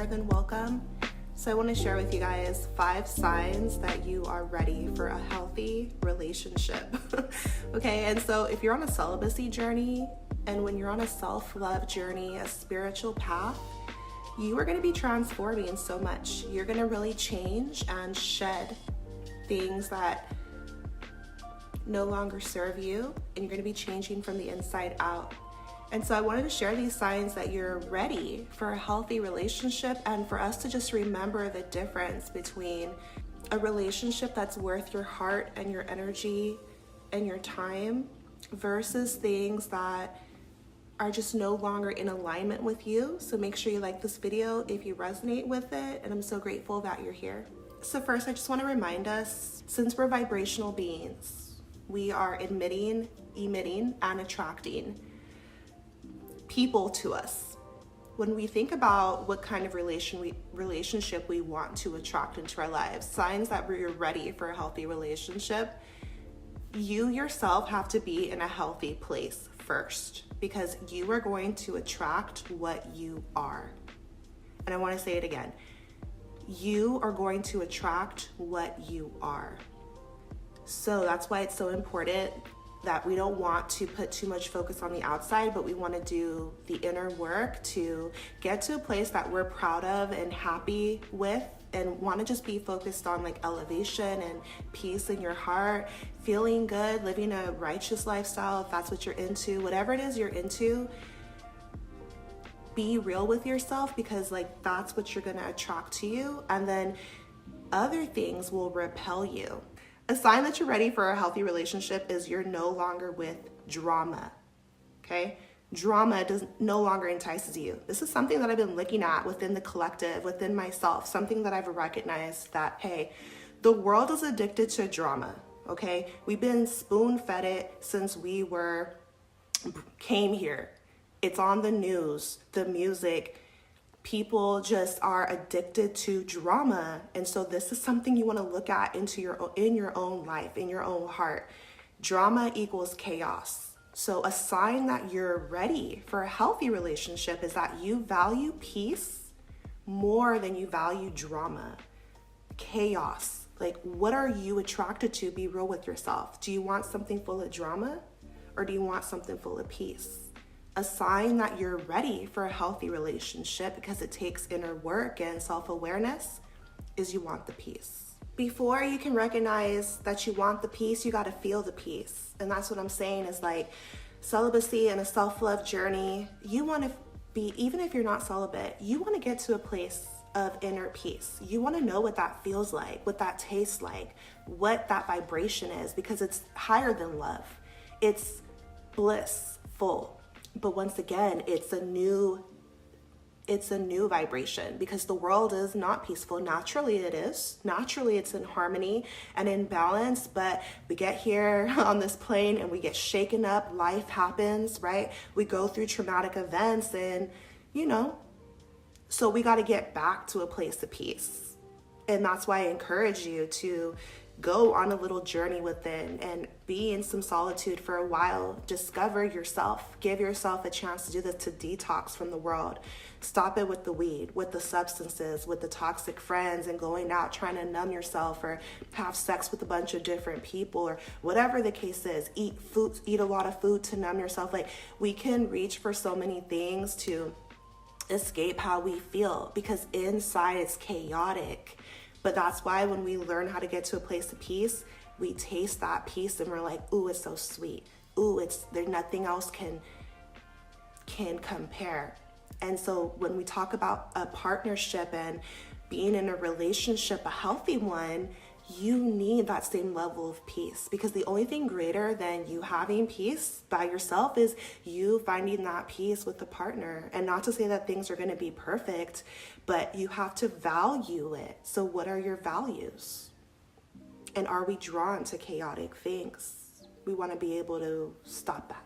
than welcome. So I want to share with you guys 5 signs that you are ready for a healthy relationship. Okay, and so if you're on a celibacy journey, and when you're on a self-love journey, a spiritual path, you are going to be transforming so much. You're going to really change and shed things that no longer serve you, and you're going to be changing from the inside out. And so I wanted to share these signs that you're ready for a healthy relationship, and for us to just remember the difference between a relationship that's worth your heart and your energy and your time versus things that are just no longer in alignment with you. So make sure you like this video if you resonate with it, and I'm so grateful that you're here. So first, I just want to remind us, since we're vibrational beings, we are emitting, and attracting people to us. When we think about what kind of relationship we want to attract into our lives, signs that we're ready for a healthy relationship, you yourself have to be in a healthy place first, because you are going to attract what you are. And I want to say it again. You are going to attract what you are. So that's why it's so important that we don't want to put too much focus on the outside, but we want to do the inner work to get to a place that we're proud of and happy with, and want to just be focused on like elevation and peace in your heart, feeling good, living a righteous lifestyle if that's what you're into. Whatever it is you're into, be real with yourself, because like that's what you're going to attract to you, and then other things will repel you. A sign that you're ready for a healthy relationship is you're no longer with drama, okay? Drama no longer entices you. This is something that I've been looking at within the collective, within myself, something that I've recognized that, hey, the world is addicted to drama, okay? We've been spoon-fed it since we came here. It's on the news, the music. People just are addicted to drama. And so this is something you want to look at in your own life, in your own heart. Drama equals chaos. So a sign that you're ready for a healthy relationship is that you value peace more than you value drama, chaos. Like, what are you attracted to? Be real with yourself. Do you want something full of drama, or do you want something full of peace? A sign that you're ready for a healthy relationship, because it takes inner work and self-awareness, is you want the peace. Before you can recognize that you want the peace, you got to feel the peace. And that's what I'm saying is like celibacy and a self-love journey. You want to be, even if you're not celibate, you want to get to a place of inner peace. You want to know what that feels like, what that tastes like, what that vibration is, because it's higher than love. It's blissful. But once again, it's a new vibration, because the world is not peaceful. Naturally it is. Naturally it's in harmony and in balance, but we get here on this plane and we get shaken up. Life happens, right? We go through traumatic events, and so we got to get back to a place of peace. And that's why I encourage you to go on a little journey within and be in some solitude for a while. Discover yourself. Give yourself a chance to do this, to detox from the world. Stop it with the weed, with the substances, with the toxic friends, and going out trying to numb yourself, or have sex with a bunch of different people, or whatever the case is. Eat a lot of food to numb yourself. Like, we can reach for so many things to escape how we feel, because inside it's chaotic. But that's why when we learn how to get to a place of peace, we taste that peace and we're like, ooh, it's so sweet. Ooh, there's nothing else can compare. And so when we talk about a partnership and being in a relationship, a healthy one, you need that same level of peace, because the only thing greater than you having peace by yourself is you finding that peace with the partner. And not to say that things are going to be perfect, but you have to value it. So what are your values? And are we drawn to chaotic things? We want to be able to stop that.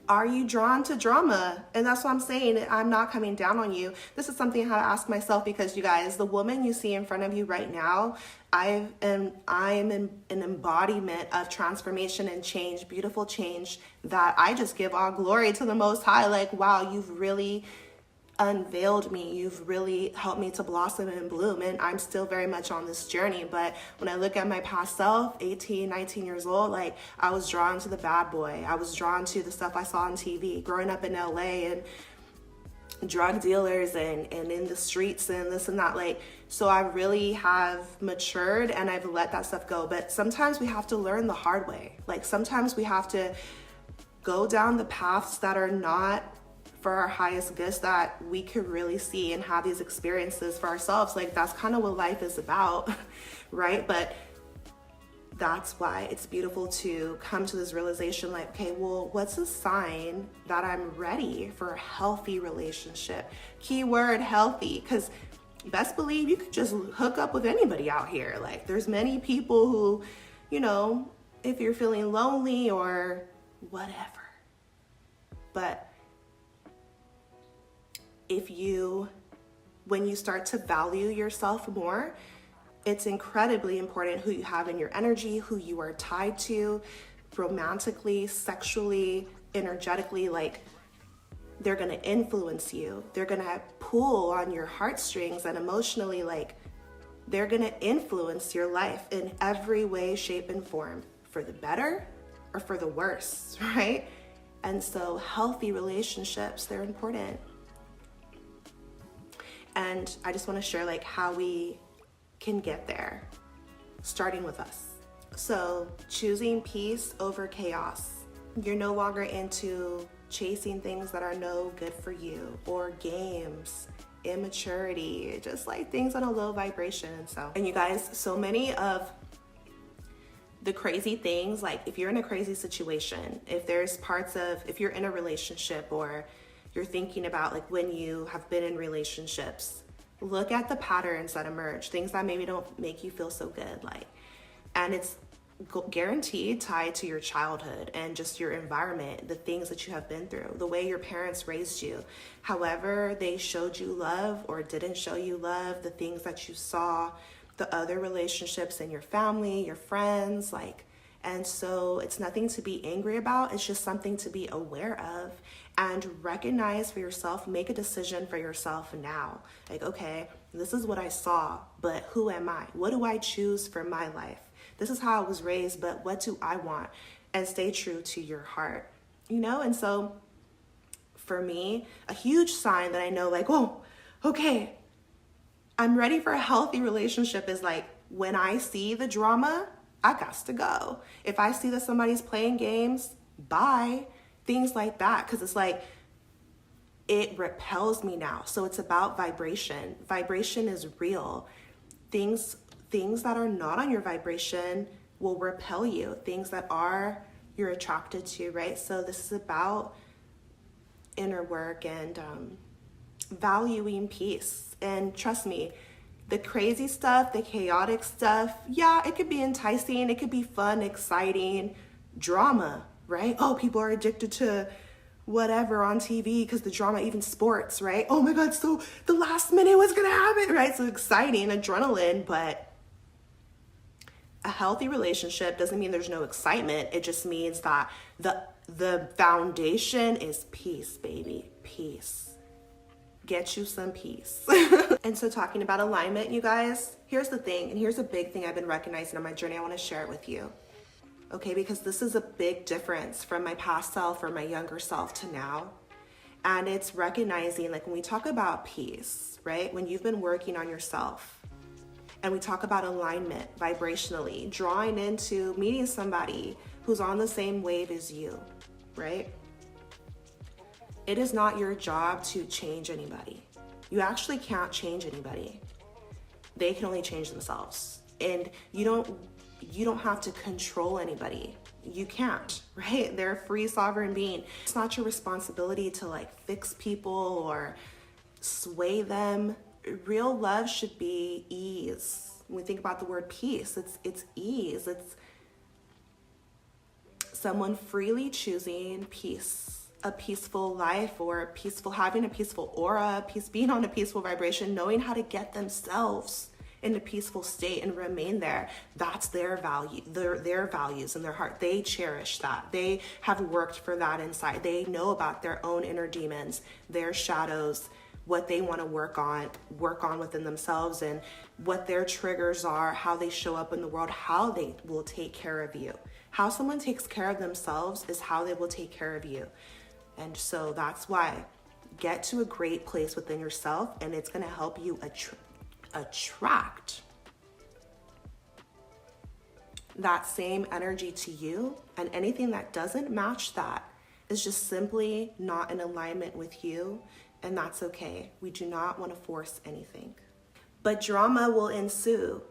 Are you drawn to drama? And that's what I'm saying. I'm not coming down on you. This is something I had to ask myself, because you guys, the woman you see in front of you right now, I am an embodiment of transformation and change, beautiful change, that I just give all glory to the Most High. Like, wow, you've really unveiled me. You've really helped me to blossom and bloom, and I'm still very much on this journey. But when I look at my past self, 18, 19 years old, like, I was drawn to the bad boy. I was drawn to the stuff I saw on TV growing up in LA, and drug dealers and in the streets and this and that. Like, so I really have matured and I've let that stuff go. But sometimes we have to learn the hard way. Like, sometimes we have to go down the paths that are not for our highest good, that we could really see and have these experiences for ourselves. Like, that's kind of what life is about, right? But that's why it's beautiful to come to this realization, like, okay, well, what's a sign that I'm ready for a healthy relationship? Keyword healthy, because best believe you could just hook up with anybody out here. Like, there's many people who, you know, if you're feeling lonely or whatever. But when you start to value yourself more, it's incredibly important who you have in your energy, who you are tied to romantically, sexually, energetically. Like, they're going to influence you. They're going to pull on your heartstrings, and emotionally, like, they're going to influence your life in every way, shape, and form, for the better or for the worse, right? And so healthy relationships, they're important. And I just want to share, like, how we can get there, starting with us. So choosing peace over chaos. You're no longer into chasing things that are no good for you, or games, immaturity, just like things on a low vibration. And you guys, so many of the crazy things, like if you're in a crazy situation, if you're in a relationship, or you're thinking about, like, when you have been in relationships, look at the patterns that emerge, things that maybe don't make you feel so good, like, and it's guaranteed tied to your childhood and just your environment, the things that you have been through, the way your parents raised you, however they showed you love or didn't show you love, the things that you saw, the other relationships in your family, your friends, like. And so it's nothing to be angry about. It's just something to be aware of and recognize for yourself. Make a decision for yourself now. Like, okay, this is what I saw, but who am I? What do I choose for my life? This is how I was raised, but what do I want? And stay true to your heart, you know? And so for me, a huge sign that I know, like, oh, okay, I'm ready for a healthy relationship is, like, when I see the drama, I got to go. If I see that somebody's playing games, bye. Things like that, because it's like, it repels me now. So it's about vibration. Vibration is real. Things that are not on your vibration will repel you. Things that are, you're attracted to, right? So this is about inner work and valuing peace. And trust me, the crazy stuff, the chaotic stuff, yeah, it could be enticing, it could be fun, exciting, drama, right? Oh, people are addicted to whatever on TV because the drama, even sports, right? Oh my God, so the last minute, what's gonna happen, right? So exciting, adrenaline. But a healthy relationship doesn't mean there's no excitement. It just means that the foundation is peace, baby, peace. Get you some peace. And so talking about alignment, you guys, here's the thing, and here's a big thing I've been recognizing on my journey. I want to share it with you. Okay, because this is a big difference from my past self or my younger self to now. And it's recognizing, like, when we talk about peace, right? When you've been working on yourself, and we talk about alignment vibrationally, drawing into meeting somebody who's on the same wave as you, right? It is not your job to change anybody. You actually can't change anybody. They can only change themselves. And you don't have to control anybody. You can't, right? They're a free sovereign being. It's not your responsibility to, like, fix people or sway them. Real love should be ease. When we think about the word peace, it's ease. It's someone freely choosing peace, a peaceful life, or having a peaceful aura, being on a peaceful vibration, knowing how to get themselves in a peaceful state and remain there. That's their value, their values in their heart. They cherish that. They have worked for that inside. They know about their own inner demons, their shadows, what they want to work on within themselves, and what their triggers are, how they show up in the world, how they will take care of you. How someone takes care of themselves is how they will take care of you. And so that's why, get to a great place within yourself, and it's going to help you attract that same energy to you. And anything that doesn't match that is just simply not in alignment with you, and that's okay. We do not want to force anything. But drama will ensue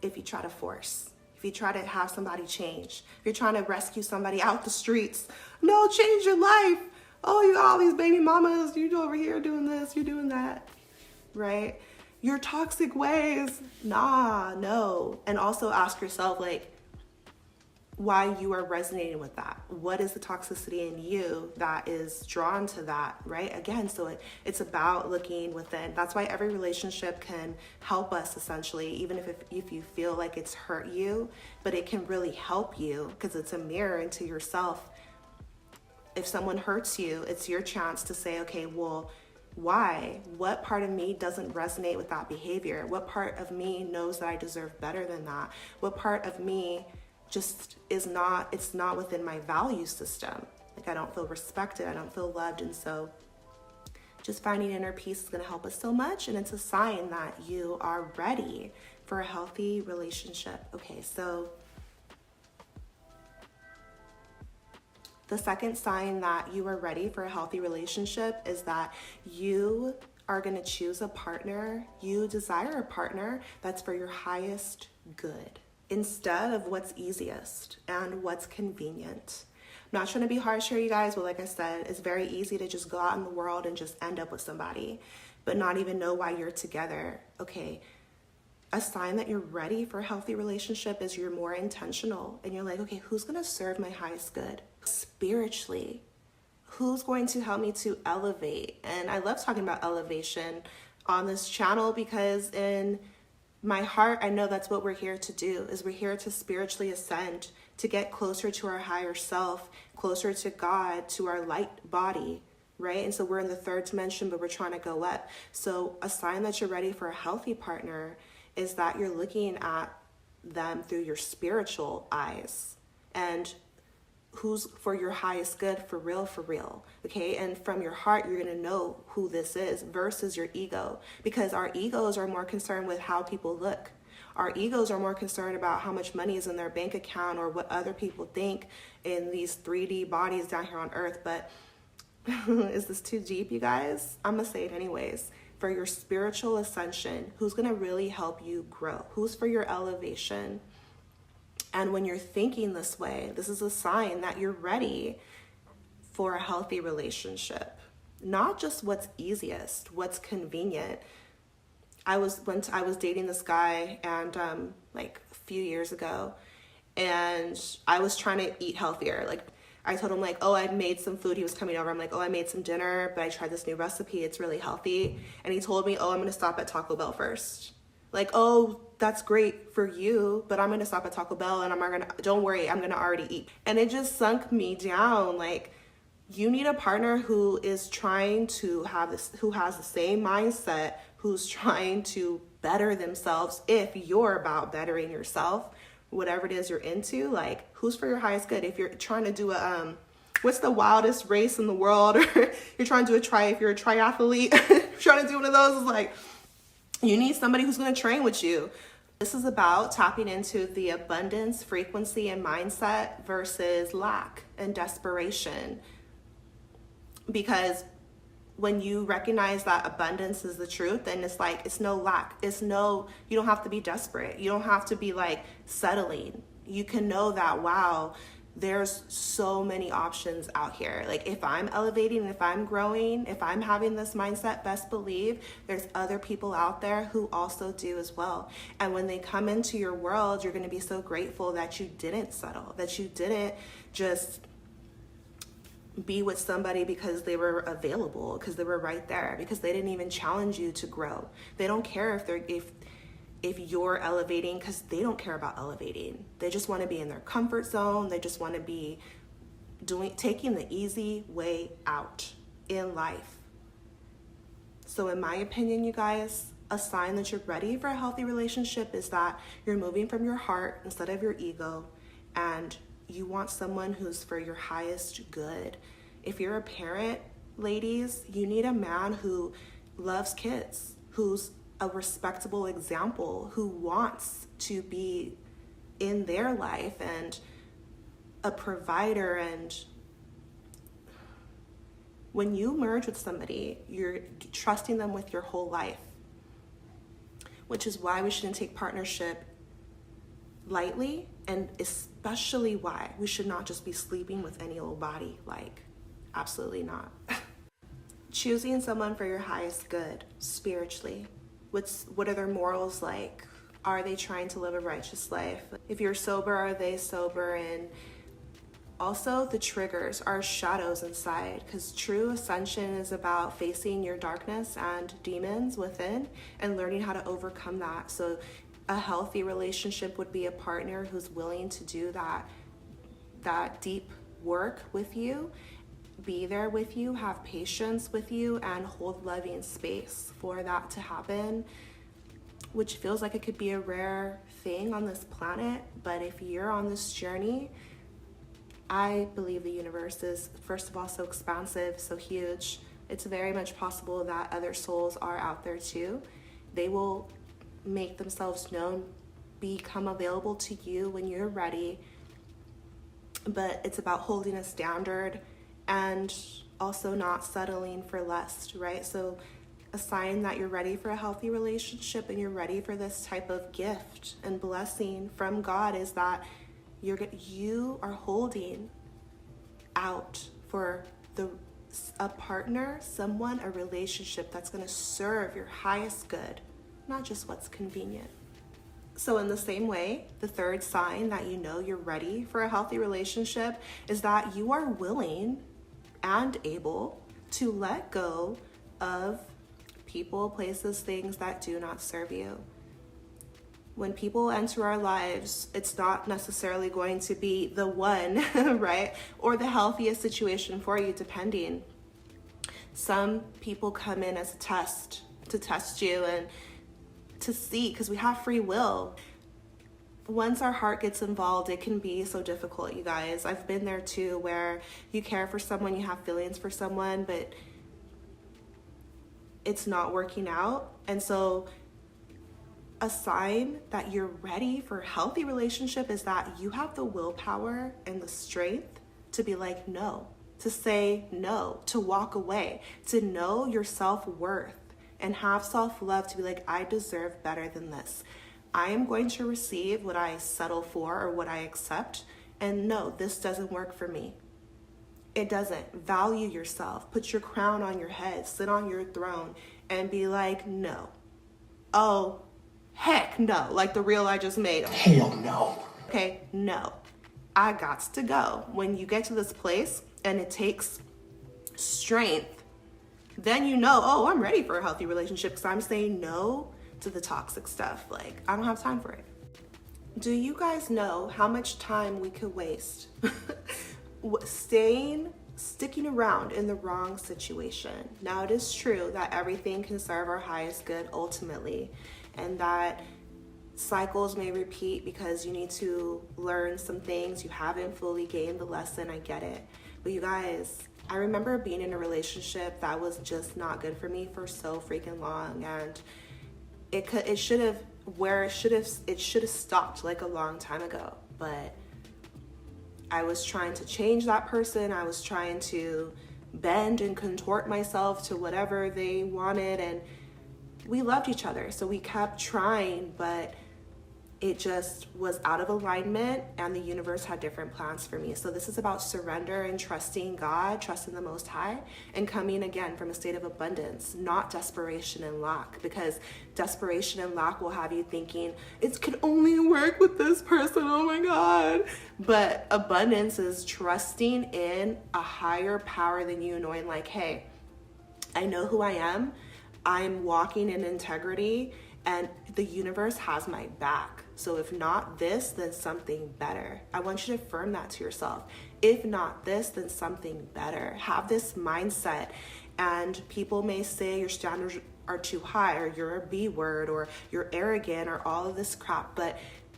if you try to force. If you try to have somebody change. If you're trying to rescue somebody out the streets. No, change your life. Oh, you got all these baby mamas. You over here doing this, you're doing that. Right? Your toxic ways. Nah, no. And also ask yourself, like, why you are resonating with that. What is the toxicity in you that is drawn to that, right? Again, so it's about looking within. That's why every relationship can help us, essentially, even if you feel like it's hurt you, but it can really help you because it's a mirror into yourself. If someone hurts you, it's your chance to say, okay, well, why? What part of me doesn't resonate with that behavior? What part of me knows that I deserve better than that? What part of me just it's not within my value system? Like, I don't feel respected, I don't feel loved. And so just finding inner peace is going to help us so much, and it's a sign that you are ready for a healthy relationship. Okay, so the second sign that you are ready for a healthy relationship is that you are going to choose a partner, you desire a partner that's for your highest good, instead of what's easiest and what's convenient. I'm not trying to be harsh here, you guys, but like I said, it's very easy to just go out in the world and just end up with somebody, but not even know why you're together. Okay, a sign that you're ready for a healthy relationship is you're more intentional, and you're like, okay, who's gonna serve my highest good? Spiritually, who's going to help me to elevate? And I love talking about elevation on this channel because in my heart, I know that's what we're here to do, is we're here to spiritually ascend, to get closer to our higher self, closer to God, to our light body, right? And so we're in the third dimension, but we're trying to go up. So a sign that you're ready for a healthy partner is that you're looking at them through your spiritual eyes, and who's for your highest good, for real, okay? And from your heart, you're gonna know who this is versus your ego, because our egos are more concerned with how people look. Our egos are more concerned about how much money is in their bank account or what other people think in these 3D bodies down here on earth. But is this too deep, you guys? I'm gonna say it anyways. For your spiritual ascension, who's gonna really help you grow? Who's for your elevation? And when you're thinking this way, this is a sign that you're ready for a healthy relationship. Not just what's easiest, what's convenient. I was dating this guy, and like a few years ago, and I was trying to eat healthier. Like, I told him, like, oh, I made some food. He was coming over. I'm like, oh, I made some dinner, but I tried this new recipe. It's really healthy. And he told me, oh, I'm going to stop at Taco Bell first. Like, oh, that's great for you, but I'm going to stop at Taco Bell, and don't worry, I'm going to already eat. And it just sunk me down. Like, you need a partner who is trying to who has the same mindset, who's trying to better themselves. If you're about bettering yourself, whatever it is you're into, like, who's for your highest good? If you're trying to do what's the wildest race in the world, or you're trying to do if you're a triathlete, trying to do one of those, is like, you need somebody who's going to train with you. This is about tapping into the abundance, frequency, and mindset versus lack and desperation. Because when you recognize that abundance is the truth, then it's like, it's no lack. You don't have to be desperate. You don't have to be like settling. You can know that, wow, there's so many options out here. Like, if I'm elevating, if I'm growing, if I'm having this mindset, best believe there's other people out there who also do as well. And when they come into your world, you're going to be so grateful that you didn't settle, that you didn't just be with somebody because they were available, because they were right there, because they didn't even challenge you to grow. They don't care if you're elevating, because they don't care about elevating. They just want to be in their comfort zone. They just want to be taking the easy way out in life. So in my opinion, you guys, a sign that you're ready for a healthy relationship is that you're moving from your heart instead of your ego, and you want someone who's for your highest good. If you're a parent, ladies, you need a man who loves kids, who's a respectable example, who wants to be in their life and a provider. And when you merge with somebody, you're trusting them with your whole life, which is why we shouldn't take partnership lightly, and especially why we should not just be sleeping with any old body. Like, absolutely not. Choosing someone for your highest good spiritually. What are their morals like? Are they trying to live a righteous life? If you're sober, are they sober? And also the triggers are shadows inside, because true ascension is about facing your darkness and demons within and learning how to overcome that. So a healthy relationship would be a partner who's willing to do that deep work with you, be there with you, have patience with you, and hold loving space for that to happen, which feels like it could be a rare thing on this planet. But if you're on this journey, I believe the universe is, first of all, so expansive, so huge. It's very much possible that other souls are out there too. They will make themselves known, become available to you when you're ready. But it's about holding a standard and also not settling for less, right? So a sign that you're ready for a healthy relationship and you're ready for this type of gift and blessing from God is that you are holding out for a partner, someone, a relationship that's going to serve your highest good, not just what's convenient. So in the same way, the third sign that you know you're ready for a healthy relationship is that you are willing and able to let go of people, places, things that do not serve you. When people enter our lives, it's not necessarily going to be the one, right? Or the healthiest situation for you, depending. Some people come in as a test, to test you and to see, because we have free will. Once our heart gets involved, it can be so difficult, you guys. I've been there too, where you care for someone, you have feelings for someone, but it's not working out. And so a sign that you're ready for a healthy relationship is that you have the willpower and the strength to be like, no, to say no, to walk away, to know your self-worth and have self-love, to be like, I deserve better than this. I am going to receive what I settle for or what I accept. And no, this doesn't work for me. It doesn't. Value yourself. Put your crown on your head. Sit on your throne and be like, no. Oh, heck no. Like the reel I just made. Hell no. Okay, no. I gots to go. When you get to this place and it takes strength, then you know, oh, I'm ready for a healthy relationship because I'm saying no to the toxic stuff. Like, I don't have time for it. Do you guys know how much time we could waste sticking around in the wrong situation? Now, it is true that everything can serve our highest good ultimately, and that cycles may repeat because you need to learn some things. You haven't fully gained the lesson. I get it. But you guys, I remember being in a relationship that was just not good for me for so freaking long, and it should have stopped like a long time ago. But I was trying to change that person. I was trying to bend and contort myself to whatever they wanted, and we loved each other, so we kept trying, but it just was out of alignment, and the universe had different plans for me. So this is about surrender and trusting God, trusting the Most High, and coming again from a state of abundance, not desperation and lack, because desperation and lack will have you thinking, it could only work with this person, oh my God. But abundance is trusting in a higher power than you, knowing like, hey, I know who I am, I'm walking in integrity, and the universe has my back. So if not this, then something better. I want you to affirm that to yourself. If not this, then something better. Have this mindset And people may say your standards are too high, or you're a B word, or you're arrogant, or all of this crap. But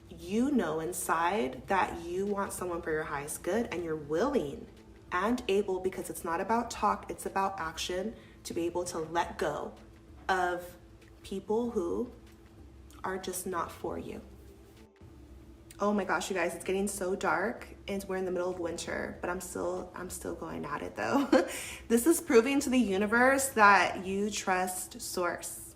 you know inside that you want someone for your highest good, and you're willing and able, because it's not about talk, it's about action, to be able to let go of people who are just not for you. Oh my gosh, you guys, it's getting so dark and we're in the middle of winter, but I'm still going at it though. This is proving to the universe that you trust source.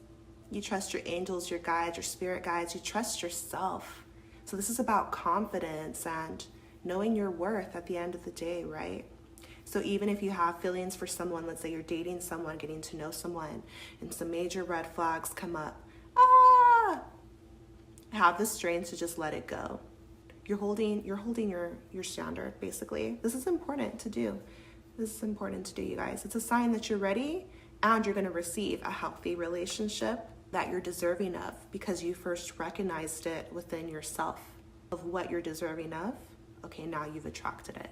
You trust your angels, your guides, your spirit guides, you trust yourself. So this is about confidence and knowing your worth at the end of the day, right? So even if you have feelings for someone, let's say you're dating someone, getting to know someone, and some major red flags come up, have the strength to just let it go. You're holding your standard, basically. This is important to do. This is important to do, you guys. It's a sign that you're ready and you're going to receive a healthy relationship that you're deserving of, because you first recognized it within yourself of what you're deserving of. Okay, now you've attracted it.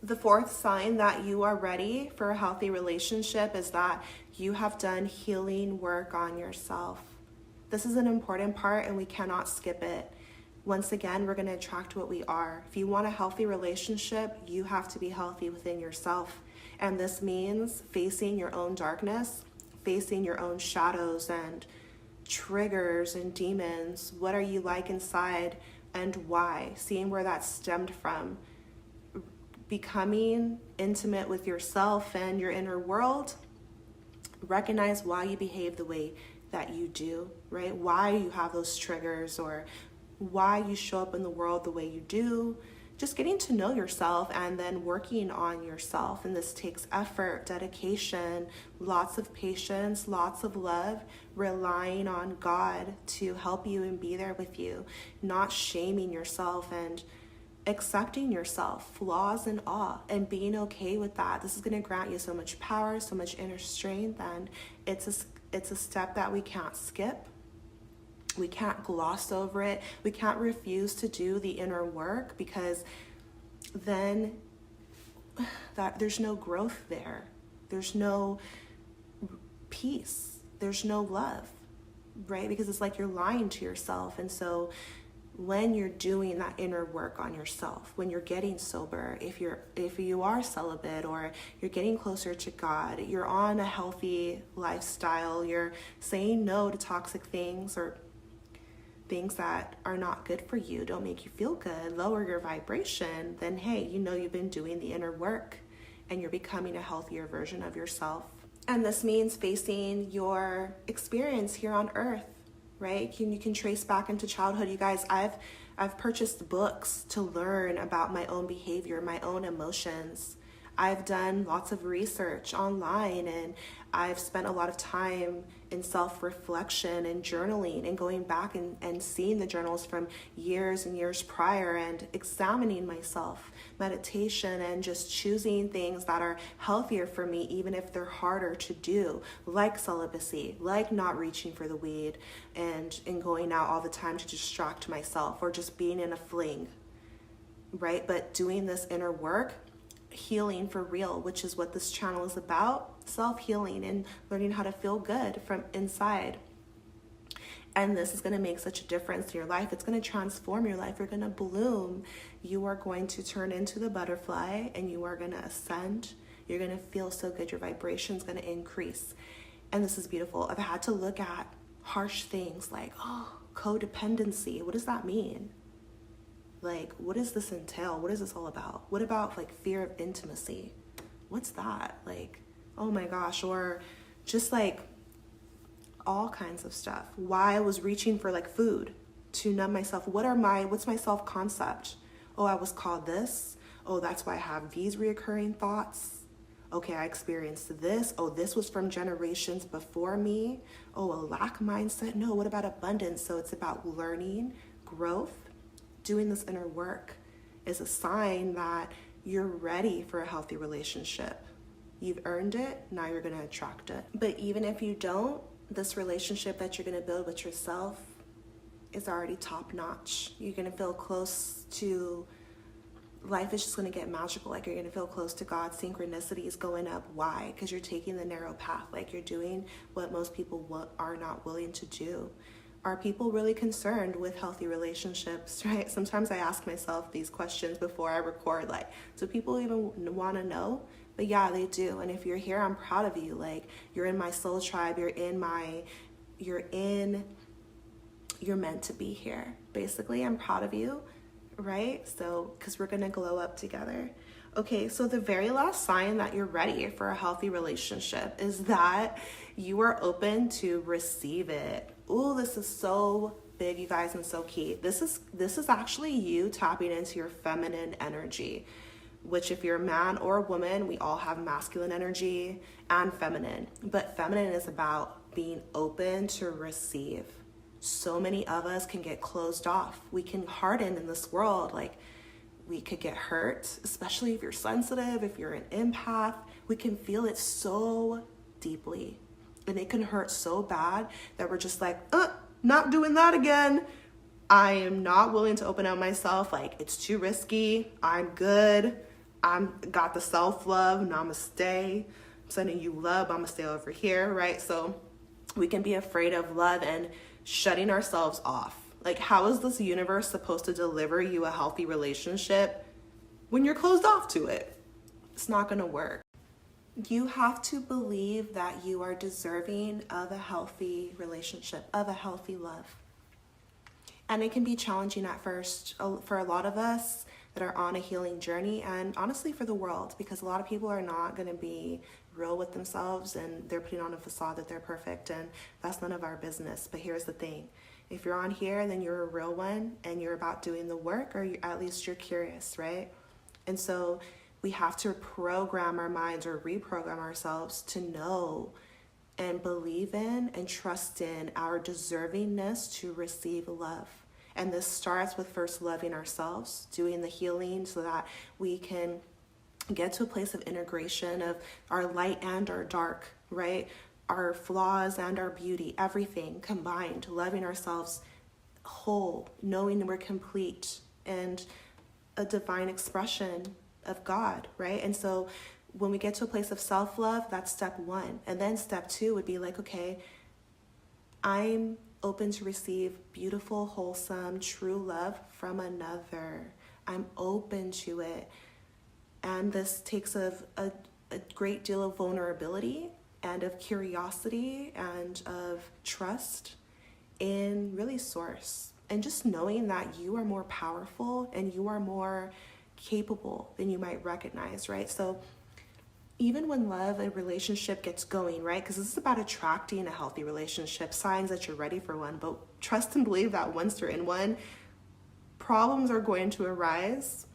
The fourth sign that you are ready for a healthy relationship is that you have done healing work on yourself. This is an important part and we cannot skip it. Once again, we're going to attract what we are. If you want a healthy relationship, you have to be healthy within yourself. And this means facing your own darkness, facing your own shadows and triggers and demons. What are you like inside and why? Seeing where that stemmed from. Becoming intimate with yourself and your inner world. Recognize why you behave the way that you do, right? Why you have those triggers, or why you show up in the world the way you do. Just getting to know yourself and then working on yourself. And this takes effort, dedication, lots of patience, lots of love, relying on God to help you and be there with you, not shaming yourself and accepting yourself, flaws and all, and being okay with that. This is going to grant you so much power, so much inner strength, and it's a step that we can't skip. We can't gloss over it. We can't refuse to do the inner work, because then there's no growth there. There's no peace. There's no love, right? Because it's like you're lying to yourself. And so when you're doing that inner work on yourself, when you're getting sober, if you are celibate, or you're getting closer to God, you're on a healthy lifestyle, you're saying no to toxic things or things that are not good for you, don't make you feel good, lower your vibration, then hey, you know you've been doing the inner work and you're becoming a healthier version of yourself. And this means facing your experience here on earth, right? You can trace back into childhood. You guys, I've purchased books to learn about my own behavior, my own emotions. I've done lots of research online, and I've spent a lot of time in self-reflection and journaling and going back and seeing the journals from years and years prior and examining myself, meditation, and just choosing things that are healthier for me, even if they're harder to do, like celibacy, like not reaching for the weed and going out all the time to distract myself, or just being in a fling, right? But doing this inner work, healing for real, which is what this channel is about, self-healing and learning how to feel good from inside. And this is going to make such a difference in your life. It's going to transform your life. You're going to bloom. You are going to turn into the butterfly, and you are going to ascend. You're going to feel so good. Your vibration is going to increase. And this is beautiful. I've had to look at harsh things like, codependency. What does that mean? Like, what does this entail? What is this all about? What about like fear of intimacy? What's that? Like, oh my gosh. Or just like all kinds of stuff. Why I was reaching for like food to numb myself. What's my self-concept? Oh, I was called this. Oh, that's why I have these reoccurring thoughts. Okay, I experienced this. Oh, this was from generations before me. Oh, a lack mindset. No, what about abundance? So it's about learning, growth. Doing this inner work is a sign that you're ready for a healthy relationship. You've earned it, now you're going to attract it. But even if you don't, this relationship that you're going to build with yourself is already top notch. You're going to feel close to life is just going to get magical. Like, you're going to feel close to God. Synchronicity is going up. Why? Because you're taking the narrow path. Like, you're doing what most people are not willing to do. Are people really concerned with healthy relationships, right? Sometimes I ask myself these questions before I record, like, do people even want to know? But yeah, they do. And if you're here, I'm proud of you. Like, you're in my soul tribe. You're meant to be here. Basically, I'm proud of you, right? So, because we're going to glow up together. Okay, so the very last sign that you're ready for a healthy relationship is that you are open to receive it. Oh, this is so big, you guys, and so key. This is actually you tapping into your feminine energy, which if you're a man or a woman, we all have masculine energy and feminine. But feminine is about being open to receive. So many of us can get closed off. We can harden in this world. Like, we could get hurt, especially if you're sensitive, if you're an empath. We can feel it so deeply. And it can hurt so bad that we're just like, not doing that again. I am not willing to open up myself. Like, it's too risky. I'm good. I'm got the self-love. Namaste. I'm sending you love. I'm gonna stay over here, right? So we can be afraid of love and shutting ourselves off. Like, how is this universe supposed to deliver you a healthy relationship when you're closed off to it? It's not gonna work. You have to believe that you are deserving of a healthy relationship, of a healthy love. And it can be challenging at first for a lot of us that are on a healing journey, and honestly for the world, because a lot of people are not going to be real with themselves and they're putting on a facade that they're perfect, and that's none of our business. But here's the thing. If you're on here, then you're a real one and you're about doing the work, or at least you're curious, right? And so we have to program our minds or reprogram ourselves to know and believe in and trust in our deservingness to receive love. And this starts with first loving ourselves, doing the healing so that we can get to a place of integration of our light and our dark, right? Our flaws and our beauty, everything combined, loving ourselves whole, knowing that we're complete and a divine expression of God, right? And so when we get to a place of self-love, that's step one. And then step two would be like, okay, I'm open to receive beautiful, wholesome, true love from another. I'm open to it. And this takes a great deal of vulnerability and of curiosity and of trust in really source. And just knowing that you are more powerful and you are more capable than you might recognize, right? So even when love and relationship gets going, right? Because this is about attracting a healthy relationship, signs that you're ready for one. But trust and believe that once you're in one, problems are going to arise.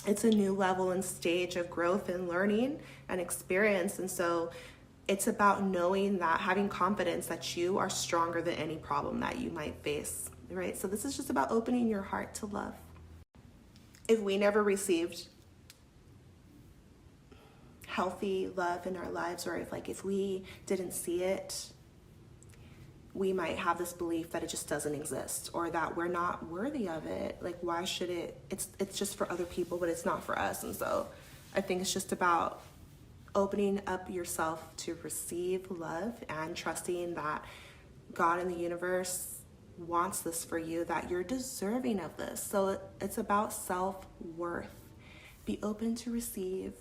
It's a new level and stage of growth and learning and experience. And so it's about knowing that, having confidence that you are stronger than any problem that you might face, right? So this is just about opening your heart to love. If we never received healthy love in our lives, or if we didn't see it, we might have this belief that it just doesn't exist, or that we're not worthy of it. Like, why should it? It's just for other people, but it's not for us. And so I think it's just about opening up yourself to receive love and trusting that God in the universe wants this for you, that you're deserving of this. So it's about self-worth. Be open to receive.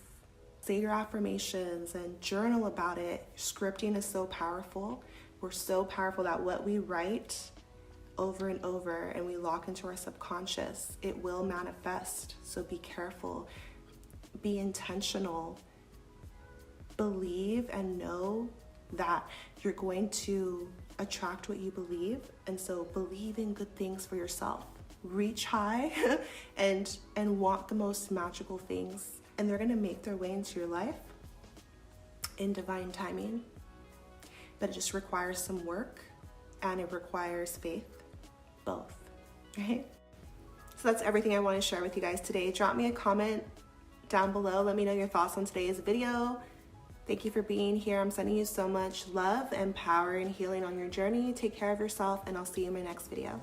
Say your affirmations and journal about it. Scripting is so powerful. We're so powerful that what we write over and over and we lock into our subconscious, it will manifest. So be careful. Be intentional. Believe and know that you're going to attract what you believe. And so believe in good things for yourself. Reach high and want the most magical things. And they're going to make their way into your life in divine timing. But it just requires some work and it requires faith, both, right? So that's everything I want to share with you guys today. Drop me a comment down below. Let me know your thoughts on today's video. Thank you for being here. I'm sending you so much love and power and healing on your journey. Take care of yourself, and I'll see you in my next video.